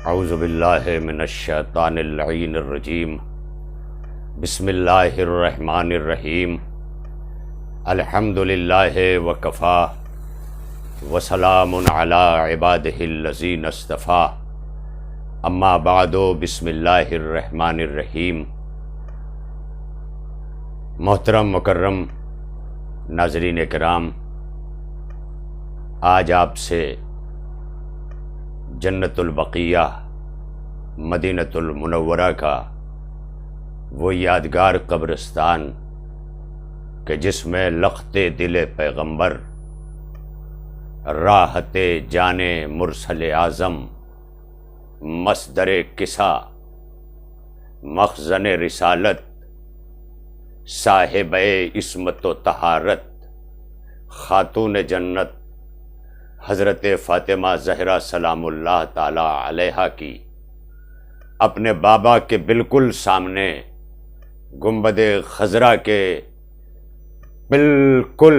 اعوذ باللہ من الشیطان اللعین الرجیم بسم اللہ الرحمن الرحیم الحمد للہ وکفا وسلام علی عبادہ الذین اصطفیٰ اما بعد بسم اللہ الرحمن الرحیم۔ محترم مکرم ناظرین کرام، آج آپ سے جنت البقیہ مدینۃ المنورہ کا وہ یادگار قبرستان کہ جس میں لخت دل پیغمبر، راحت جان مرسل اعظم، مصدر کسا، مخزن رسالت، صاحب عصمت و طہارت، خاتون جنت حضرت فاطمہ زہرا سلام اللہ تعالی علیہا کی اپنے بابا کے بالکل سامنے، گنبد خضرا کے بالکل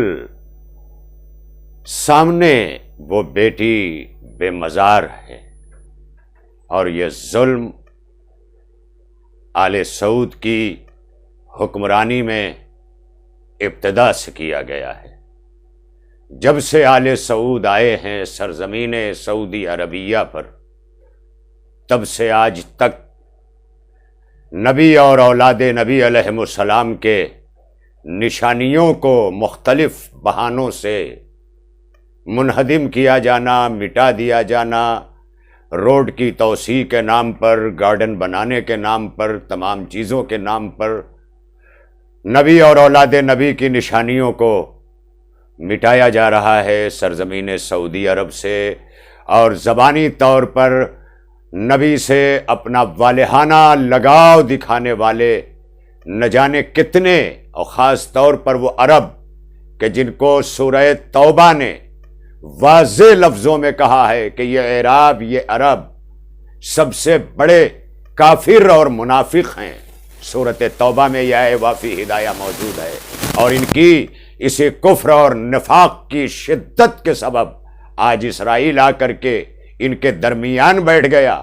سامنے وہ بیٹی بے مزار ہے، اور یہ ظلم آل سعود کی حکمرانی میں ابتدا سے کیا گیا ہے۔ جب سے آل سعود آئے ہیں سرزمین سعودی عربیہ پر، تب سے آج تک نبی اور اولاد نبی علیہ السلام کے نشانیوں کو مختلف بہانوں سے منہدم کیا جانا، مٹا دیا جانا، روڈ کی توسیع کے نام پر، گارڈن بنانے کے نام پر، تمام چیزوں کے نام پر نبی اور اولاد نبی کی نشانیوں کو مٹایا جا رہا ہے سرزمین سعودی عرب سے، اور زبانی طور پر نبی سے اپنا والہانہ لگاؤ دکھانے والے نہ جانے کتنے، اور خاص طور پر وہ عرب کہ جن کو سورہ توبہ نے واضح لفظوں میں کہا ہے کہ یہ اعراب، یہ عرب سب سے بڑے کافر اور منافق ہیں۔ سورۃ توبہ میں یہ وافی ہدایہ موجود ہے، اور ان کی اسی کفر اور نفاق کی شدت کے سبب آج اسرائیل آ کر کے ان کے درمیان بیٹھ گیا،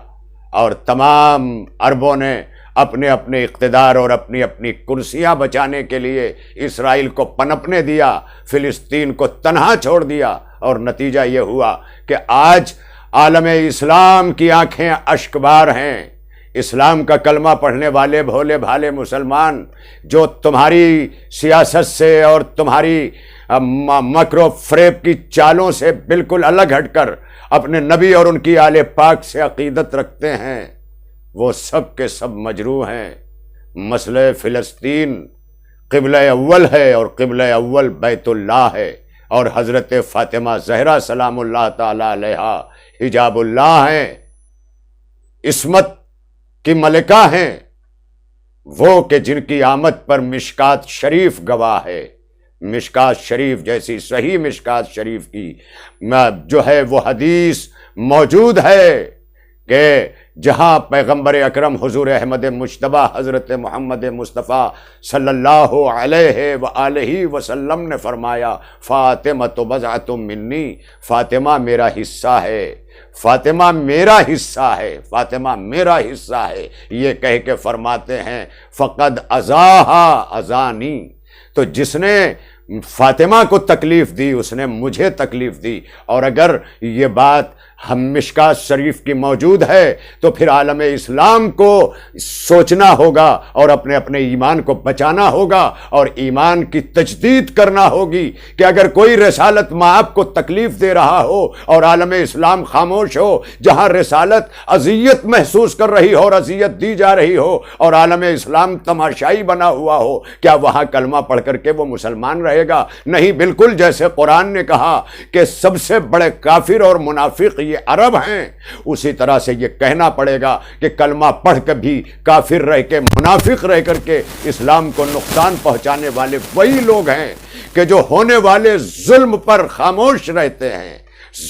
اور تمام عربوں نے اپنے اپنے اقتدار اور اپنی اپنی کرسیاں بچانے کے لیے اسرائیل کو پنپنے دیا، فلسطین کو تنہا چھوڑ دیا، اور نتیجہ یہ ہوا کہ آج عالم اسلام کی آنکھیں اشکبار ہیں۔ اسلام کا کلمہ پڑھنے والے بھولے بھالے مسلمان جو تمہاری سیاست سے اور تمہاری مکر و فریب کی چالوں سے بالکل الگ ہٹ کر اپنے نبی اور ان کی آل پاک سے عقیدت رکھتے ہیں، وہ سب کے سب مجروح ہیں۔ مسئلہ فلسطین قبلہ اول ہے، اور قبلہ اول بیت اللہ ہے، اور حضرت فاطمہ زہرا سلام اللہ تعالی علیہا حجاب اللہ ہیں، عصمت کی ملکہ ہیں، وہ کہ جن کی آمد پر مشکات شریف گواہ ہے۔ مشکات شریف جیسی صحیح مشکات شریف کی جو ہے وہ حدیث موجود ہے کہ جہاں پیغمبر اکرم حضور احمد مجتبیٰ حضرت محمد مصطفیٰ صلی اللہ علیہ وآلہ وسلم نے فرمایا، فاطمہ بضعۃ منی، فاطمہ میرا حصہ ہے، فاطمہ میرا حصہ ہے، فاطمہ میرا حصہ ہے، یہ کہہ کے فرماتے ہیں فقد اذاہا اذانی، تو جس نے فاطمہ کو تکلیف دی اس نے مجھے تکلیف دی۔ اور اگر یہ بات ہم مشکات شریف کی موجود ہے تو پھر عالم اسلام کو سوچنا ہوگا اور اپنے اپنے ایمان کو بچانا ہوگا، اور ایمان کی تجدید کرنا ہوگی کہ اگر کوئی رسالت مآب کو تکلیف دے رہا ہو اور عالم اسلام خاموش ہو، جہاں رسالت اذیت محسوس کر رہی ہو اور اذیت دی جا رہی ہو اور عالم اسلام تماشائی بنا ہوا ہو، کیا وہاں کلمہ پڑھ کر کے وہ مسلمان رہے گا؟ نہیں، بالکل جیسے قرآن نے کہا کہ سب سے بڑے کافر اور منافق یہ عرب ہیں، اسی طرح سے یہ کہنا پڑے گا کہ کلمہ پڑھ کر بھی کافر رہ کے، منافق رہ کر کے اسلام کو نقصان پہنچانے والے وہی لوگ ہیں کہ جو ہونے والے ظلم پر خاموش رہتے ہیں۔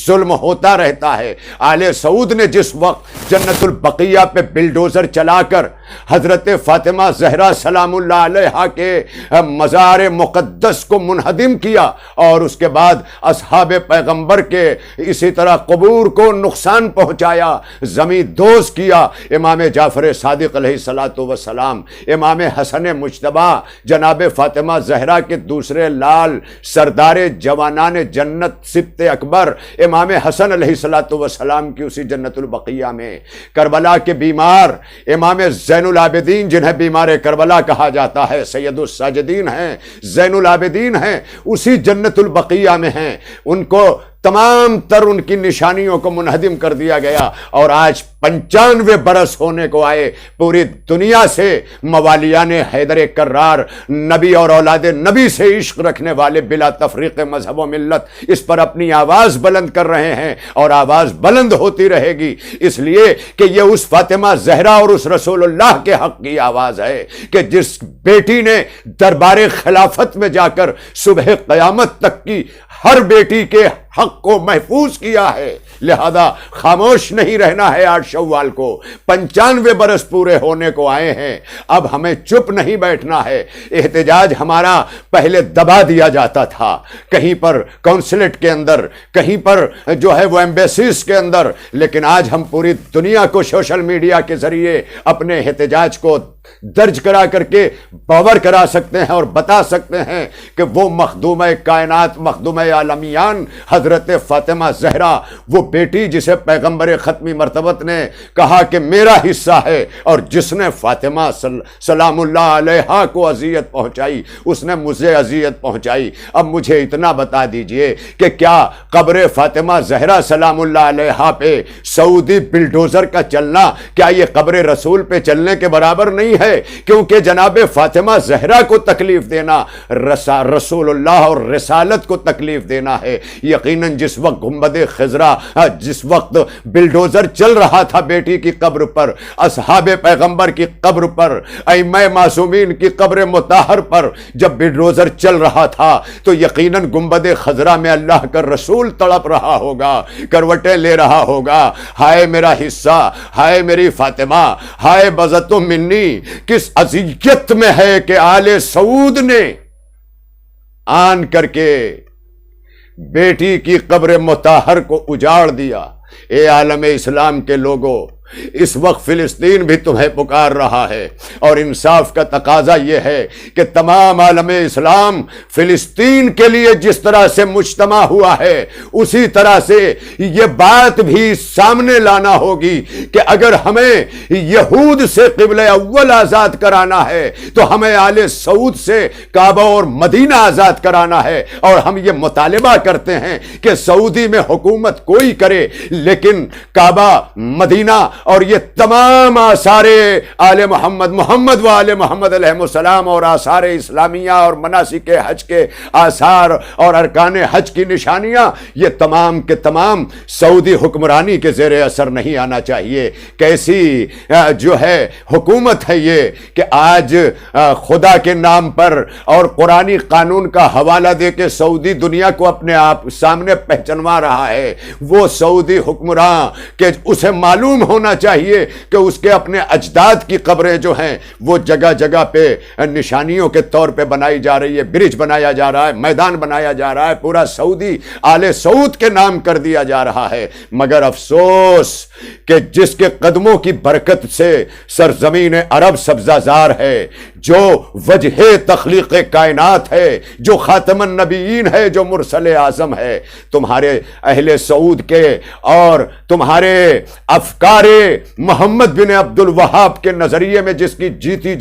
ظلم ہوتا رہتا ہے۔ آل سعود نے جس وقت جنت البقیہ پہ بلڈوزر چلا کر حضرت فاطمہ زہرا سلام اللہ علیہا کے مزار مقدس کو منہدم کیا، اور اس کے بعد اصحاب پیغمبر کے اسی طرح قبور کو نقصان پہنچایا، زمین دوز کیا۔ امام جعفر صادق علیہ الصلوۃ والسلام، امام حسن مجتبی، جناب فاطمہ زہرا کے دوسرے لال، سردار جوانان جنت سبط اکبر امام حسن علیہ الصلوۃ والسلام کی اسی جنت البقیہ میں، کربلا کے بیمار امام زین العابدین، جنہیں بیمار کربلا کہا جاتا ہے، سید الساجدین ہیں، زین العابدین ہیں، اسی جنت البقیہ میں ہیں۔ ان کو تمام تر ان کی نشانیوں کو منہدم کر دیا گیا، اور آج 95 برس ہونے کو آئے، پوری دنیا سے موالیان حیدر کرار، نبی اور اولاد نبی سے عشق رکھنے والے بلا تفریق مذہب و ملت اس پر اپنی آواز بلند کر رہے ہیں، اور آواز بلند ہوتی رہے گی، اس لیے کہ یہ اس فاطمہ زہرا اور اس رسول اللہ کے حق کی آواز ہے کہ جس بیٹی نے دربار خلافت میں جا کر صبح قیامت تک کی ہر بیٹی کے حق کو محفوظ کیا ہے، لہذا خاموش نہیں رہنا ہے۔ 8 شوال کو 95 برس پورے ہونے کو آئے ہیں، اب ہمیں چپ نہیں بیٹھنا ہے۔ احتجاج ہمارا پہلے دبا دیا جاتا تھا، کہیں پر کونسلیٹ کے اندر، کہیں پر جو ہے وہ ایمبیسیز کے اندر، لیکن آج ہم پوری دنیا کو سوشل میڈیا کے ذریعے اپنے احتجاج کو درج کرا کر کے باور کرا سکتے ہیں اور بتا سکتے ہیں کہ وہ مخدومہ کائنات، مخدومہ عالمیان حضرت فاطمہ زہرا، وہ بیٹی جسے پیغمبر ختمی مرتبت نے کہا کہ میرا حصہ ہے، اور جس نے فاطمہ سلام اللہ علیہا کو اذیت پہنچائی اس نے مجھے اذیت پہنچائی۔ اب مجھے اتنا بتا دیجئے کہ کیا قبر فاطمہ زہرا سلام اللہ علیہا پہ سعودی بلڈوزر کا چلنا کیا یہ قبر رسول پہ چلنے کے برابر نہیں ہے؟ کیونکہ جناب فاطمہ زہرا کو تکلیف دینا رسول اللہ اور رسالت کو تکلیف دینا ہے۔ یقیناً جس وقت گنبد خضرا، جس وقت بلڈوزر چل رہا تھا بیٹی کی قبر پر، اصحاب پیغمبر کی قبر پر، ائمہ معصومین کی قبر مطہر پر جب بلڈوزر چل رہا تھا تو یقیناً گنبد خضرا میں اللہ کا رسول تڑپ رہا ہوگا، کروٹیں لے رہا ہوگا، ہائے میرا حصہ، ہائے میری فاطمہ، ہائے بزت منی۔ کس اذیت میں ہے کہ آل سعود نے آن کر کے بیٹی کی قبر مطہر کو اجاڑ دیا۔ اے عالم اسلام کے لوگوں، اس وقت فلسطین بھی تمہیں پکار رہا ہے، اور انصاف کا تقاضا یہ ہے کہ تمام عالم اسلام فلسطین کے لیے جس طرح سے مجتمع ہوا ہے اسی طرح سے یہ بات بھی سامنے لانا ہوگی کہ اگر ہمیں یہود سے قبلہ اول آزاد کرانا ہے تو ہمیں آل سعود سے کعبہ اور مدینہ آزاد کرانا ہے، اور ہم یہ مطالبہ کرتے ہیں کہ سعودی میں حکومت کوئی کرے لیکن کعبہ، مدینہ اور یہ تمام آثار آل محمد و آل محمد علیہ السلام اور آثار اسلامیہ اور مناسک حج کے آثار اور ارکان حج کی نشانیاں، یہ تمام کے تمام سعودی حکمرانی کے زیر اثر نہیں آنا چاہیے۔ کیسی جو ہے حکومت ہے یہ کہ آج خدا کے نام پر اور قرآنی قانون کا حوالہ دے کے سعودی دنیا کو اپنے آپ سامنے پہچنوا رہا ہے۔ وہ سعودی حکمراں کہ اسے معلوم ہونا چاہیے کہ اس کے اپنے اجداد کی قبریں جو ہیں وہ جگہ جگہ پہ نشانیوں کے طور پہ بنائی جا رہی ہے، برج بنایا جا رہا ہے، میدان بنایا جا رہا ہے، پورا سعودی آل سعود کے نام کر دیا جا رہا ہے۔ مگر افسوس کہ جس کے قدموں کی برکت سے سرزمین عرب سبزہ زار ہے، جو وجہ تخلیق کائنات ہے، جو خاتم النبیین ہے، جو مرسل اعظم ہے، تمہارے اہل سعود کے اور تمہارے افکار محمد بن عبد الوہاب کے نظریے میں جس کی جیتا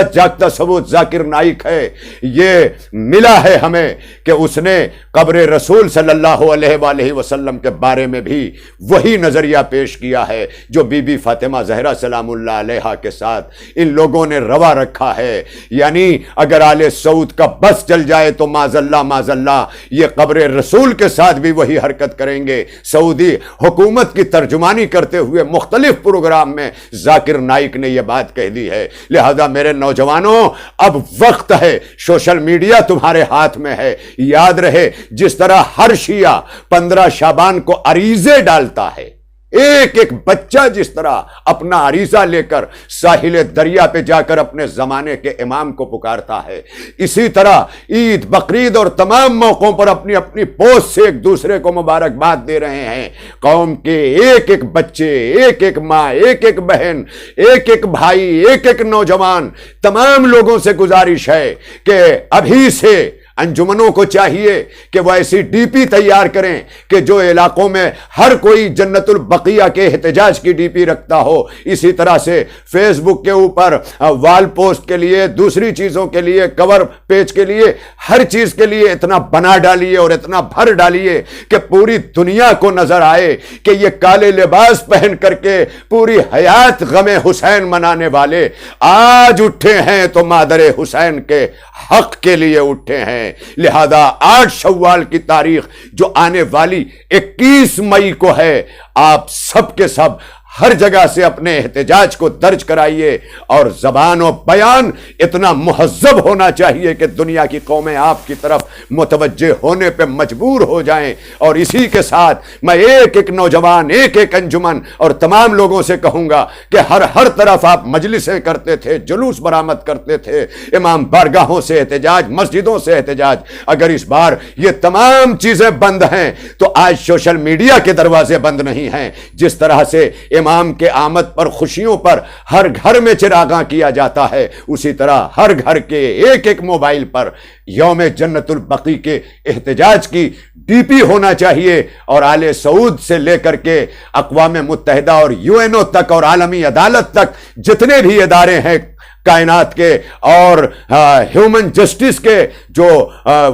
جاگتا ثبوت ذاکر نائک ہے، یہ ملا ہے ہمیں کہ اس نے قبر رسول صلی اللہ علیہ وآلہ وسلم کے بارے میں بھی وہی نظریہ پیش کیا ہے جو بی بی فاطمہ زہرا سلام اللہ علیہا کے ساتھ ان لوگوں نے روا رکھا ہے۔ یعنی اگر آل سعود کا بس چل جائے تو معاذ اللہ یہ قبر رسول کے ساتھ بھی وہی حرکت کریں گے۔ سعودی حکومت کی ترجمانی کرتے ہوئے مختلف پروگرام میں ذاکر نائک نے یہ بات کہہ دی ہے۔ لہذا میرے نوجوانوں، اب وقت ہے، سوشل میڈیا تمہارے ہاتھ میں ہے۔ یاد رہے جس طرح ہر شیعہ 15 شعبان کو عریضے ڈالتا ہے، ایک ایک بچہ جس طرح اپنا عریضہ لے کر ساحل دریا پہ جا کر اپنے زمانے کے امام کو پکارتا ہے، اسی طرح عید، بقرعید اور تمام موقعوں پر اپنی اپنی پوسٹ سے ایک دوسرے کو مبارکباد دے رہے ہیں۔ قوم کے ایک ایک بچے، ایک ایک ماں، ایک ایک بہن، ایک ایک بھائی، ایک ایک نوجوان، تمام لوگوں سے گزارش ہے کہ ابھی سے انجمنوں کو چاہیے کہ وہ ایسی ڈی پی تیار کریں کہ جو علاقوں میں ہر کوئی جنت البقیہ کے احتجاج کی ڈی پی رکھتا ہو، اسی طرح سے فیس بک کے اوپر وال پوسٹ کے لیے، دوسری چیزوں کے لیے، کور پیج کے لیے، ہر چیز کے لیے اتنا بنا ڈالیے اور اتنا بھر ڈالیے کہ پوری دنیا کو نظر آئے کہ یہ کالے لباس پہن کر کے پوری حیات غم حسین منانے والے آج اٹھے ہیں تو مادر حسین کے حق کے لیے اٹھے ہیں۔ لہذا 8 شوال کی تاریخ جو آنے والی 21 مئی کو ہے، آپ سب کے سب ہر جگہ سے اپنے احتجاج کو درج کرائیے، اور زبان و بیان اتنا مہذب ہونا چاہیے کہ دنیا کی قومیں آپ کی طرف متوجہ ہونے پہ مجبور ہو جائیں۔ اور اسی کے ساتھ میں ایک ایک نوجوان، ایک ایک انجمن اور تمام لوگوں سے کہوں گا کہ ہر طرف آپ مجلسیں کرتے تھے، جلوس برآمد کرتے تھے، امام بارگاہوں سے احتجاج، مسجدوں سے احتجاج، اگر اس بار یہ تمام چیزیں بند ہیں تو آج سوشل میڈیا کے دروازے بند نہیں ہیں۔ جس طرح سے امام کے آمد پر خوشیوں پر ہر گھر میں چراغاں کیا جاتا ہے، اسی طرح ہر گھر کے ایک ایک موبائل پر یوم جنت البقیع کے احتجاج کی ڈی پی ہونا چاہیے، اور آل سعود سے لے کر کے اقوام متحدہ اور UN تک اور عالمی عدالت تک جتنے بھی ادارے ہیں کائنات کے اور ہیومن جسٹس کے جو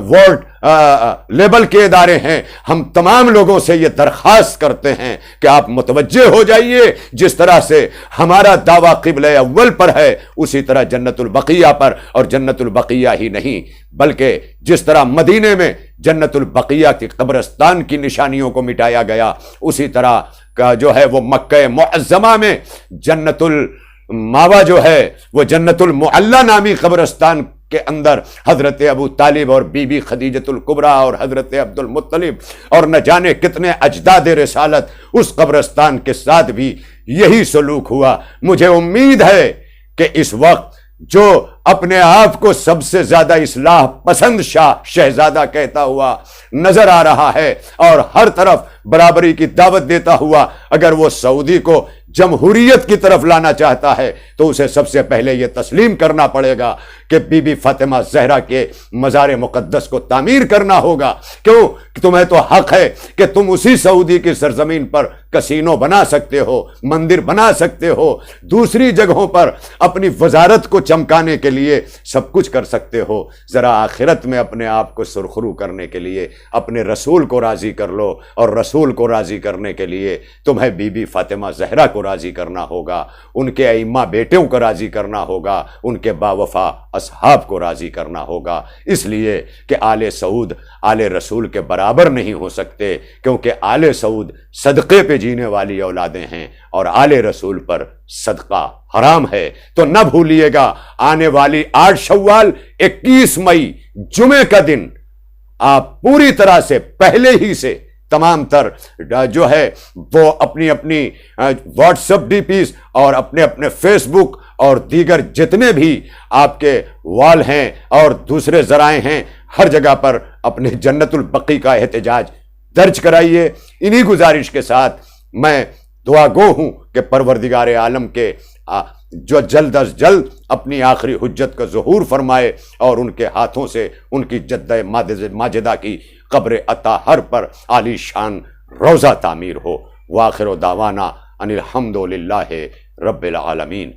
ورلڈ لیبل کے ادارے ہیں، ہم تمام لوگوں سے یہ درخواست کرتے ہیں کہ آپ متوجہ ہو جائیے۔ جس طرح سے ہمارا دعویٰ قبلہ اول پر ہے، اسی طرح جنت البقیہ پر، اور جنت البقیہ ہی نہیں بلکہ جس طرح مدینے میں جنت البقیہ کی قبرستان کی نشانیوں کو مٹایا گیا، اسی طرح کا جو ہے وہ مکہ معظمہ میں جنت الماوا جو ہے وہ جنت المعلی نامی قبرستان کے اندر حضرت ابو طالب اور بی بی خدیجۃ الکبریٰ اور حضرت عبد المطلب اور نہ جانے کتنے اجداد رسالت، اس قبرستان کے ساتھ بھی یہی سلوک ہوا۔ مجھے امید ہے کہ اس وقت جو اپنے آپ کو سب سے زیادہ اصلاح پسند شہزادہ کہتا ہوا نظر آ رہا ہے اور ہر طرف برابری کی دعوت دیتا ہوا، اگر وہ سعودی کو جمہوریت کی طرف لانا چاہتا ہے تو اسے سب سے پہلے یہ تسلیم کرنا پڑے گا کہ بی بی فاطمہ زہرا کے مزار مقدس کو تعمیر کرنا ہوگا۔ کیوں؟ تمہیں تو حق ہے کہ تم اسی سعودی کی سرزمین پر کسینو بنا سکتے ہو، مندر بنا سکتے ہو، دوسری جگہوں پر اپنی وزارت کو چمکانے کے لیے سب کچھ کر سکتے ہو۔ ذرا آخرت میں اپنے آپ کو سرخرو کرنے کے لیے اپنے رسول کو راضی کر لو، اور رسول کو راضی کرنے کے لیے تمہیں بی بی فاطمہ زہرا کو راضی کرنا ہوگا، ان کے ائمہ بیٹوں کو راضی کرنا ہوگا، ان کے باوفا اصحاب کو راضی کرنا ہوگا، اس لیے کہ آل سعود آل رسول کے برابر نہیں ہو سکتے، کیونکہ آل سعود صدقے پہ جینے والی اولادیں ہیں اور آل رسول پر صدقہ حرام ہے۔ تو نہ بھولیے گا، آنے والی 8 شوال 21 مئی جمعے کا دن آپ پوری طرح سے پہلے ہی سے تمام تر جو ہے وہ اپنی اپنی واٹس ایپ ڈی پیز اور اپنے اپنے فیس بک اور دیگر جتنے بھی آپ کے وال ہیں اور دوسرے ذرائع ہیں، ہر جگہ پر اپنے جنت البقیع کا احتجاج درج کرائیے۔ انہی گزارش کے ساتھ میں دعا گو ہوں کہ پروردگار عالم کے جو جلد از جلد اپنی آخری حجت کا ظہور فرمائے اور ان کے ہاتھوں سے ان کی جدہ ماجدہ کی قبر اطہر پر عالی شان روضہ تعمیر ہو۔ وآخر دعوانا ان الحمد للہ رب العالمین۔